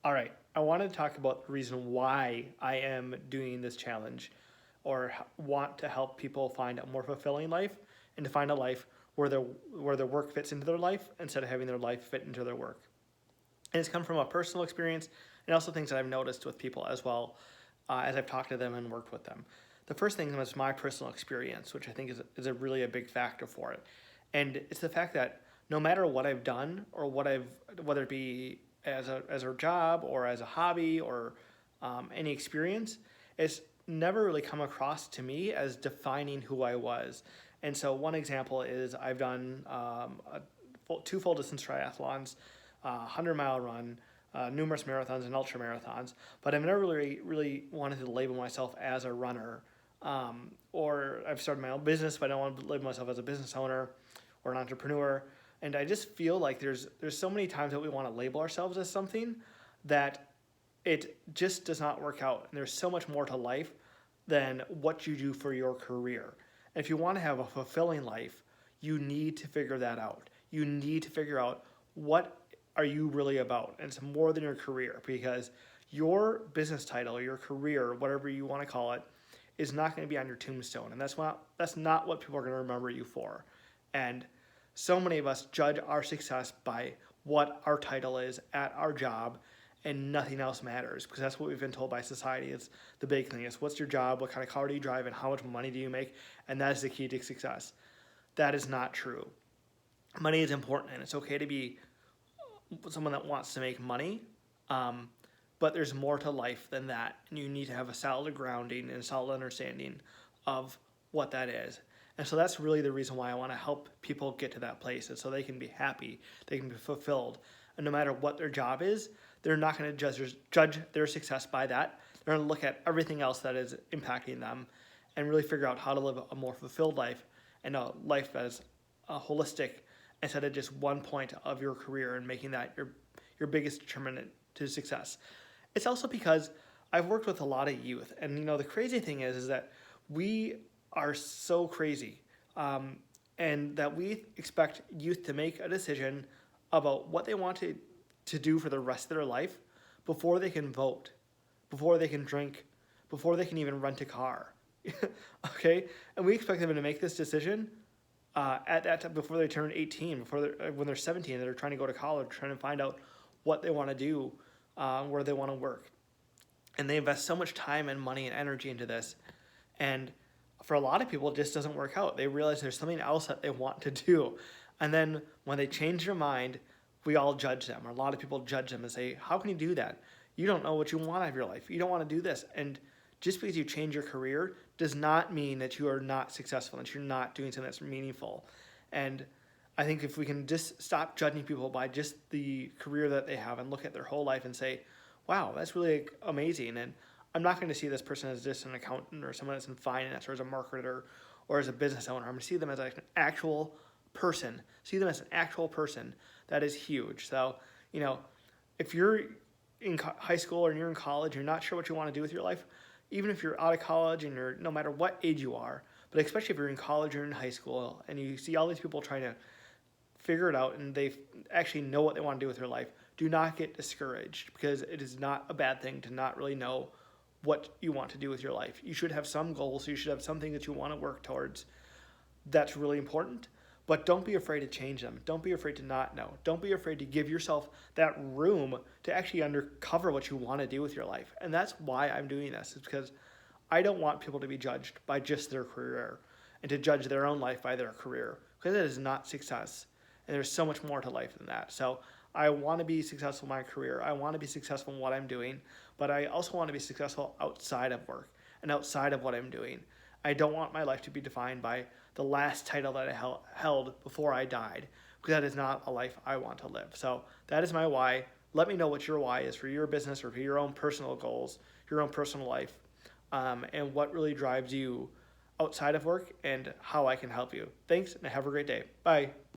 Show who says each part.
Speaker 1: All right, I want to talk about the reason why I am doing this challenge or want to help people find a more fulfilling life and to find a life where their work fits into their life instead of having their life fit into their work. And it's come from a personal experience and also things that I've noticed with people as well as I've talked to them and worked with them. The first thing was my personal experience, which I think is a really a big factor for it. And it's the fact that no matter what I've done or whether it be as a job or as a hobby or any experience, it's never really come across to me as defining who I was. And so one example is I've done two full distance triathlons, 100-mile run, numerous marathons and ultra marathons, but I've never really wanted to label myself as a runner. Or I've started my own business, but I don't want to label myself as a business owner or an entrepreneur. And I just feel like there's so many times that we want to label ourselves as something that it just does not work out. And there's so much more to life than what you do for your career. And if you want to have a fulfilling life, you need to figure that out. You need to figure out what are you really about. And it's more than your career, because your business title, your career, whatever you want to call it, is not going to be on your tombstone. And that's not what people are going to remember you for. And so many of us judge our success by what our title is at our job, and nothing else matters, because that's what we've been told by society. It's the big thing. It's what's your job, what kind of car do you drive, and how much money do you make, and that is the key to success. That is not true. Money is important, and it's okay to be someone that wants to make money, but there's more to life than that, and you need to have a solid grounding and a solid understanding of what that is. And so that's really the reason why I want to help people get to that place, is so they can be happy, they can be fulfilled, and no matter what their job is, they're not going to judge their success by that. They're going to look at everything else that is impacting them and really figure out how to live a more fulfilled life, and a life that is holistic, instead of just one point of your career and making that your biggest determinant to success. It's also because I've worked with a lot of youth, and the crazy thing is that we are so crazy, and that we expect youth to make a decision about what they want to do for the rest of their life before they can vote, before they can drink, before they can even rent a car. Okay, and we expect them to make this decision at that time, before they turn 18, when they're 17, they're trying to go to college, trying to find out what they want to do, where they want to work. And they invest so much time and money and energy into this. And for a lot of people, it just doesn't work out. They realize there's something else that they want to do. And then when they change their mind, we all judge them. Or a lot of people judge them and say, how can you do that? You don't know what you want out of your life. You don't want to do this. And just because you change your career does not mean that you are not successful, that you're not doing something that's meaningful. And I think if we can just stop judging people by just the career that they have and look at their whole life and say, wow, that's really amazing. And I'm not going to see this person as just an accountant or someone that's in finance or as a marketer or as a business owner. I'm going to see them as like an actual person. See them as an actual person. That is huge. So, if you're in high school or you're in college, you're not sure what you want to do with your life, even if you're out of college and no matter what age you are, but especially if you're in college or in high school and you see all these people trying to figure it out and they actually know what they want to do with their life, do not get discouraged, because it is not a bad thing to not really know what you want to do with your life. You should have some goals. You should have something that you want to work towards. That's really important. But don't be afraid to change them. Don't be afraid to not know. Don't be afraid to give yourself that room to actually uncover what you want to do with your life. And that's why I'm doing this. It's because I don't want people to be judged by just their career and to judge their own life by their career, because it is not success. And there's so much more to life than that. So I want to be successful in my career. I want to be successful in what I'm doing, but I also want to be successful outside of work and outside of what I'm doing. I don't want my life to be defined by the last title that I held before I died, because that is not a life I want to live. So that is my why. Let me know what your why is for your business or for your own personal goals, your own personal life, and what really drives you outside of work and how I can help you. Thanks, and have a great day. Bye.